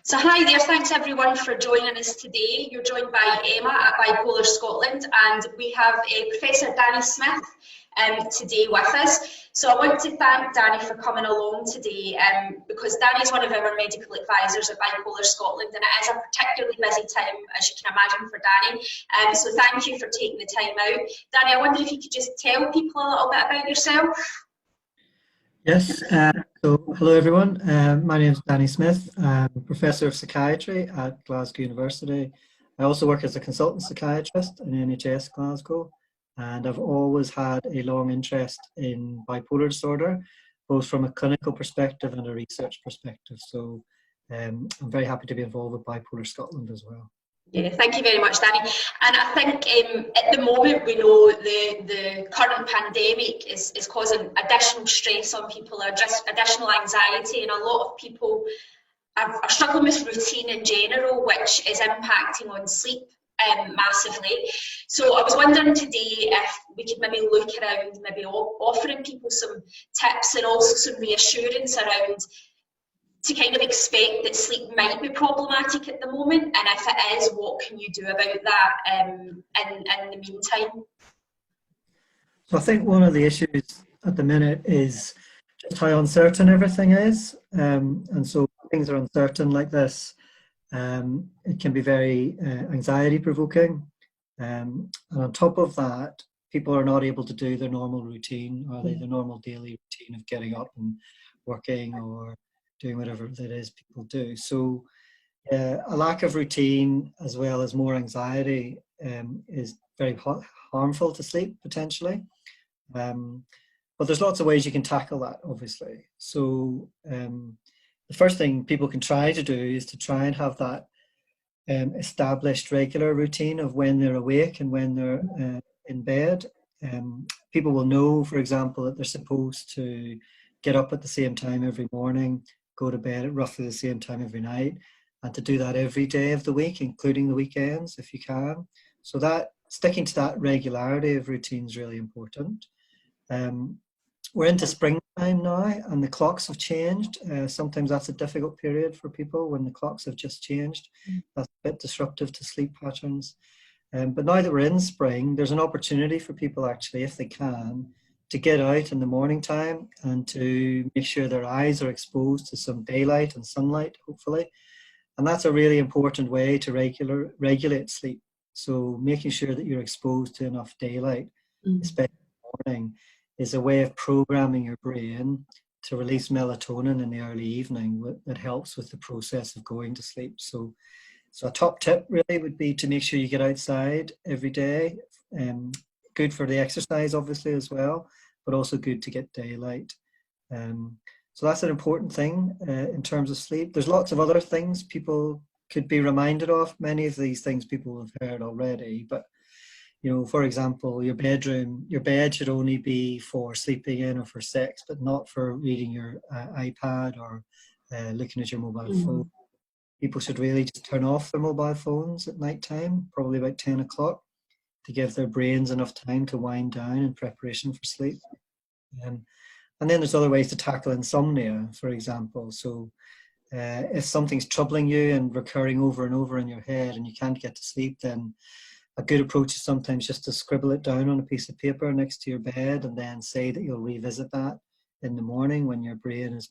So hi there, thanks everyone for joining us today. You're joined by Emma at Bipolar Scotland, and we have Professor Danny Smith today with us. So I want to thank Danny for coming along today because Danny's one of our medical advisors at Bipolar Scotland, and it is a particularly busy time, as you can imagine, for Danny. So thank you for taking the time out. Danny, I wonder if you could just tell people a little bit about yourself. Yes, so hello everyone, my name is Danny Smith. I'm a Professor of Psychiatry at Glasgow University. I also work as a consultant psychiatrist in NHS Glasgow, and I've always had a long interest in bipolar disorder, both from a clinical perspective and a research perspective. So I'm very happy to be involved with Bipolar Scotland as well. Yeah, thank you very much, Danny. And I think at the moment we know the current pandemic is causing additional stress on people, just additional anxiety, and a lot of people are struggling with routine in general, which is impacting on sleep massively. So I was wondering today if we could maybe look around, maybe offering people some tips and also some reassurance around to kind of expect that sleep might be problematic at the moment, and if it is, what can you do about that in the meantime? So I think one of the issues at the minute is just how uncertain everything is, and so things are uncertain like this. It can be very anxiety provoking, and on top of that, people are not able to do their normal routine, or their normal daily routine of getting up and working or doing whatever it is people do. So a lack of routine as well as more anxiety is very harmful to sleep potentially. But there's lots of ways you can tackle that, obviously. So the first thing people can try to do is to try and have that established regular routine of when they're awake and when they're in bed. People will know, for example, that they're supposed to get up at the same time every morning, go to bed at roughly the same time every night, and to do that every day of the week, including the weekends if you can. So that sticking to that regularity of routine is really important. We're into springtime now, and the clocks have changed. Sometimes that's a difficult period for people when the clocks have just changed. That's a bit disruptive to sleep patterns. But now that we're in spring, there's an opportunity for people actually, if they can, to get out in the morning time and to make sure their eyes are exposed to some daylight and sunlight, hopefully. And that's a really important way to regulate sleep. So making sure that you're exposed to enough daylight, especially in the morning, is a way of programming your brain to release melatonin in the early evening that helps with the process of going to sleep. So a top tip really would be to make sure you get outside every day. Good for the exercise, obviously, as well, but also good to get daylight. So that's an important thing in terms of sleep. There's lots of other things people could be reminded of. Many of these things people have heard already, but for example, your bed should only be for sleeping in or for sex, but not for reading your iPad or looking at your mobile phone. People should really just turn off their mobile phones at night time, probably about 10 o'clock, to give their brains enough time to wind down in preparation for sleep. And then there's other ways to tackle insomnia, for example. So if something's troubling you and recurring over and over in your head and you can't get to sleep, then a good approach is sometimes just to scribble it down on a piece of paper next to your bed and then say that you'll revisit that in the morning when your brain is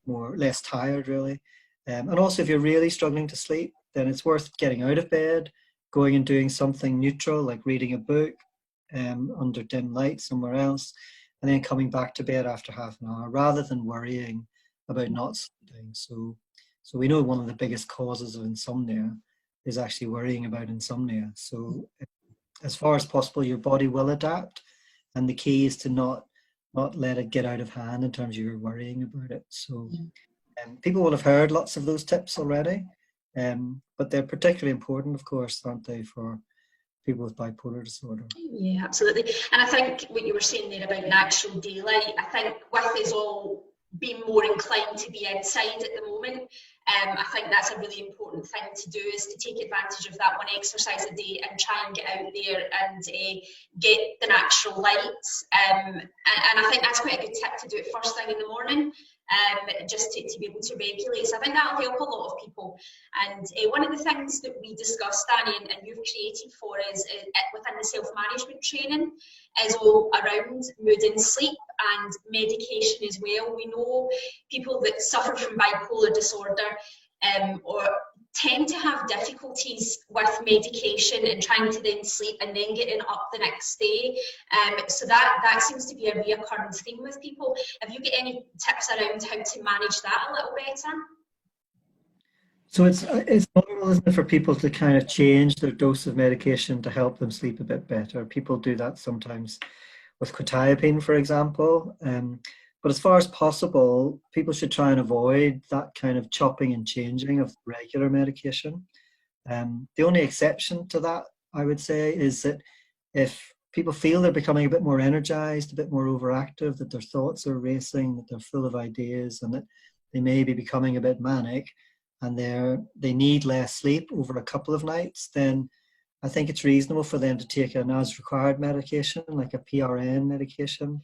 less tired, really. And also, if you're really struggling to sleep, then it's worth getting out of bed, going and doing something neutral, like reading a book under dim light somewhere else, and then coming back to bed after half an hour, rather than worrying about not sleeping. So we know one of the biggest causes of insomnia is actually worrying about insomnia. So as far as possible, your body will adapt, and the key is to not let it get out of hand in terms of your worrying about it. So people will have heard lots of those tips already, but they're particularly important, of course, aren't they, for people with bipolar disorder? Yeah, absolutely. And I think what you were saying there about natural daylight, I think with us all being more inclined to be inside at the moment, I think that's a really important thing to do, is to take advantage of that one exercise a day and try and get out there and get the natural light. And I think that's quite a good tip, to do it first thing in the morning. just to be able to regulate. So I think that'll help a lot of people. And one of the things that we discussed, Danny, and you've created for us within the self-management training is all around mood and sleep and medication as well. We know people that suffer from bipolar disorder or tend to have difficulties with medication and trying to then sleep and then getting up the next day. So that seems to be a reoccurring theme with people. Have you got any tips around how to manage that a little better? So it's normal, isn't it, for people to kind of change their dose of medication to help them sleep a bit better. People do that sometimes with quetiapine, for example. But as far as possible, people should try and avoid that kind of chopping and changing of regular medication. The only exception to that, I would say, is that if people feel they're becoming a bit more energized, a bit more overactive, that their thoughts are racing, that they're full of ideas, and that they may be becoming a bit manic, and they need less sleep over a couple of nights, then I think it's reasonable for them to take an as required medication, like a PRN medication,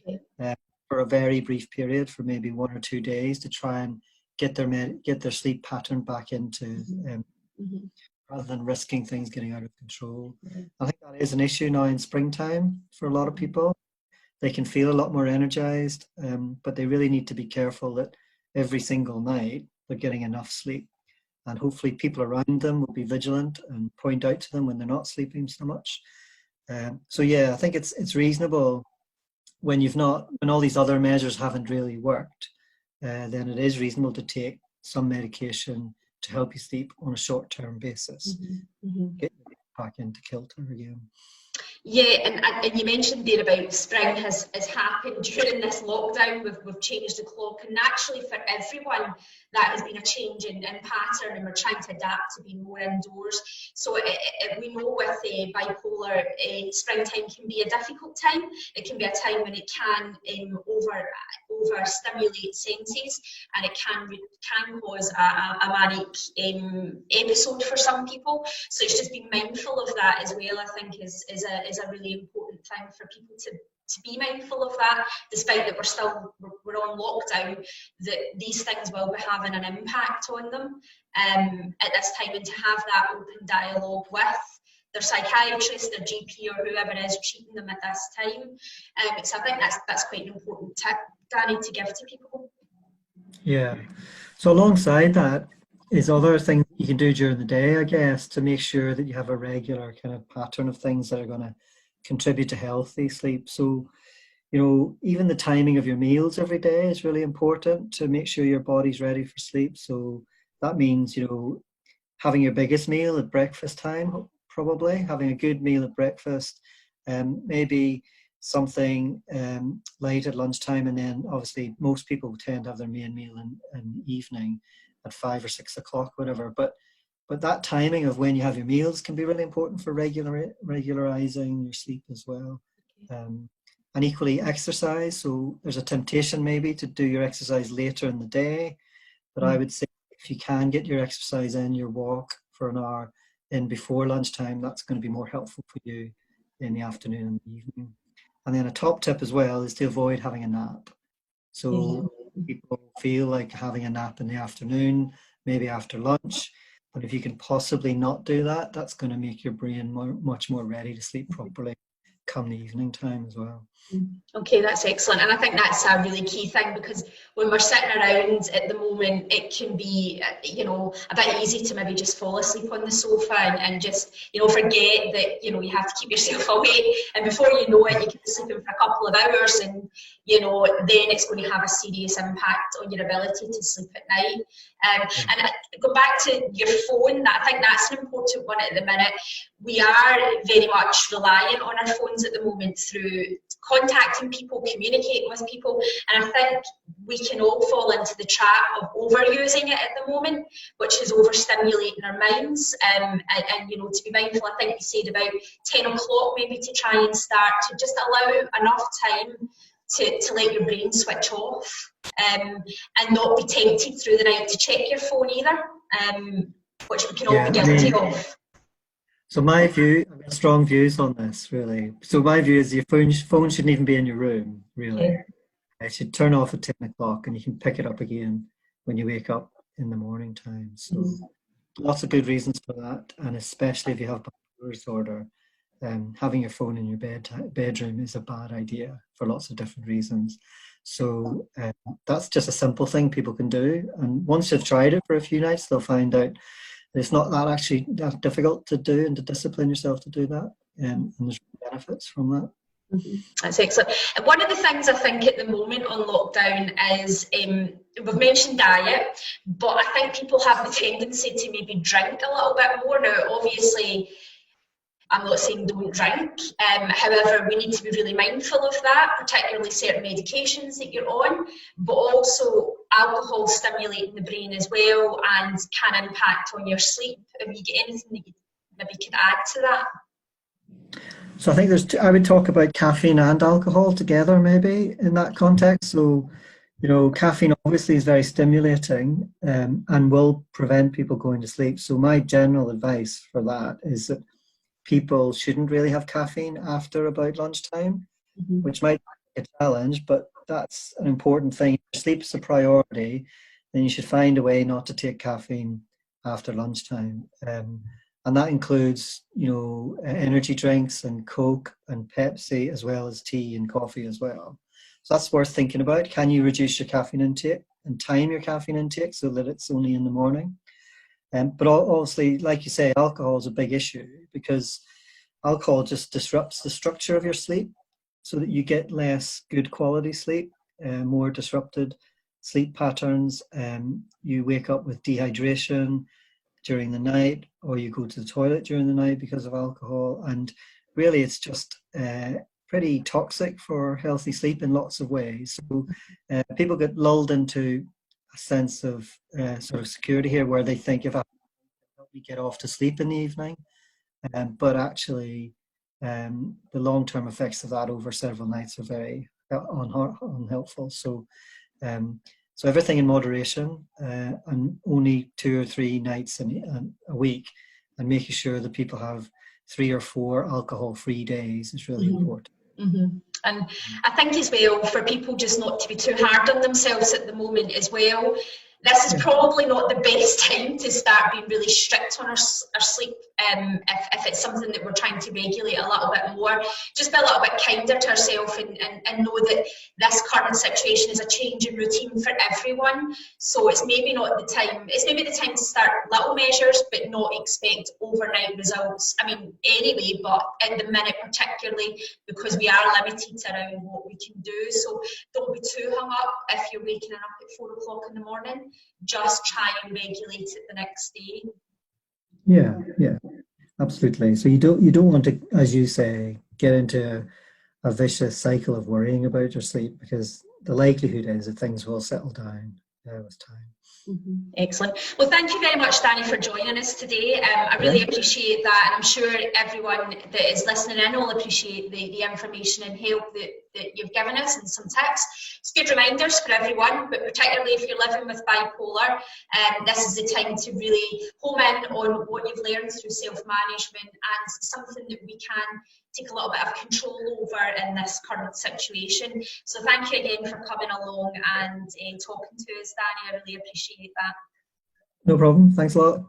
for a very brief period, for maybe 1 or 2 days, to try and get their sleep pattern back into, rather than risking things getting out of control. I think that is an issue now in springtime for a lot of people. They can feel a lot more energized, but they really need to be careful that every single night they're getting enough sleep. And hopefully people around them will be vigilant and point out to them when they're not sleeping so much. So yeah, I think it's reasonable when all these other measures haven't really worked, then it is reasonable to take some medication to help you sleep on a short-term basis. Get back into kilter again. Yeah, and you mentioned there about spring has happened during this lockdown. We've changed the clock, and naturally for everyone that has been a change in pattern, and we're trying to adapt to being more indoors. So we know with bipolar, springtime can be a difficult time. It can be a time when it can overstimulate senses, and it can cause a manic episode for some people. So it's just being mindful of that as well, I think, is a really important thing for people to be mindful of that, despite that we're on lockdown, that these things will be having an impact on them at this time, and to have that open dialogue with their psychiatrist, their GP, or whoever is treating them at this time. So I think that's quite an important tip, Danny, to give to people. Yeah. So alongside that is other things you can do during the day, I guess, to make sure that you have a regular kind of pattern of things that are going to contribute to healthy sleep. So, even the timing of your meals every day is really important to make sure your body's ready for sleep. So that means, having your biggest meal at breakfast time, probably having a good meal at breakfast, maybe something light at lunchtime, and then obviously most people tend to have their main meal in the evening at 5 or 6 o'clock, whatever. But that timing of when you have your meals can be really important for regularizing your sleep as well. And equally exercise. So there's a temptation maybe to do your exercise later in the day, but I would say if you can get your exercise in, your walk for an hour in before lunchtime, that's going to be more helpful for you in the afternoon and the evening. And then a top tip as well is to avoid having a nap. So people feel like having a nap in the afternoon, maybe after lunch, but if you can possibly not do that, that's going to make your brain much more ready to sleep properly come the evening time as well. Okay, that's excellent, and I think that's a really key thing, because when we're sitting around at the moment, it can be a bit easy to maybe just fall asleep on the sofa and just forget that you have to keep yourself awake, and before you know it, you can be sleeping for a couple of hours, and then it's going to have a serious impact on your ability to sleep at night. And go back to your phone, I think that's an important one at the minute. We are very much reliant on our phones at the moment through contacting people, communicating with people, and I think we can all fall into the trap of overusing it at the moment, which is overstimulating our minds. And to be mindful, I think you said about 10 o'clock maybe to try and start to just allow enough time to let your brain switch off, and not be tempted through the night to check your phone either, which we can all be guilty of. So my view, I've got strong views on this, really. So my view is your phone shouldn't even be in your room, really. it should turn off at 10 o'clock, and you can pick it up again when you wake up in the morning time. So lots of good reasons for that, and especially if you have bipolar disorder, having your phone in your bedroom is a bad idea for lots of different reasons. So that's just a simple thing people can do, and once you've tried it for a few nights, they'll find out that it's not that difficult to do and to discipline yourself to do that, and there's benefits from that. That's excellent. And one of the things I think at the moment on lockdown is, we've mentioned diet, but I think people have the tendency to maybe drink a little bit more. Now, obviously, I'm not saying don't drink, however, we need to be really mindful of that, particularly certain medications that you're on, but also alcohol stimulating the brain as well and can impact on your sleep. Have you got anything that you maybe could add to that? So I think I would talk about caffeine and alcohol together maybe in that context. So, caffeine obviously is very stimulating, and will prevent people going to sleep. So my general advice for that is that people shouldn't really have caffeine after about lunchtime, which might be a challenge, but that's an important thing. If sleep's a priority, then you should find a way not to take caffeine after lunchtime. And that includes, energy drinks and Coke and Pepsi, as well as tea and coffee as well. So that's worth thinking about. Can you reduce your caffeine intake and time your caffeine intake so that it's only in the morning? But obviously, like you say, alcohol is a big issue because alcohol just disrupts the structure of your sleep so that you get less good quality sleep, more disrupted sleep patterns. You wake up with dehydration during the night, or you go to the toilet during the night because of alcohol. And really, it's just pretty toxic for healthy sleep in lots of ways. So people get lulled into a sense of sort of security here, where they think, if I help me get off to sleep in the evening, but actually the long-term effects of that over several nights are very unhelpful. So so everything in moderation, and only 2 or 3 nights a week, and making sure that people have 3 or 4 alcohol-free days is really important. And I think as well, for people just not to be too hard on themselves at the moment as well, this is probably not the best time to start being really strict on our sleep. If it's something that we're trying to regulate a little bit more, just be a little bit kinder to ourselves and know that this current situation is a change in routine for everyone. So it's maybe not the time, it's maybe the time to start little measures, but not expect overnight results. I mean, anyway, but at the minute particularly, because we are limited around what we can do. So don't be too hung up if you're waking up at 4 o'clock in the morning. Just try and regulate it the next day. Yeah, absolutely. So you don't want to, as you say, get into a vicious cycle of worrying about your sleep, because the likelihood is that things will settle down with time. Excellent. Well, thank you very much, Danny, for joining us today. I really appreciate that, and I'm sure everyone that is listening in will appreciate the information and help that you've given us, and some tips. It's good reminders for everyone, but particularly if you're living with bipolar, this is the time to really home in on what you've learned through self-management, and something that we can take a little bit of control over in this current situation. So thank you again for coming along and talking to us, Danny. I really appreciate that. No problem. Thanks a lot.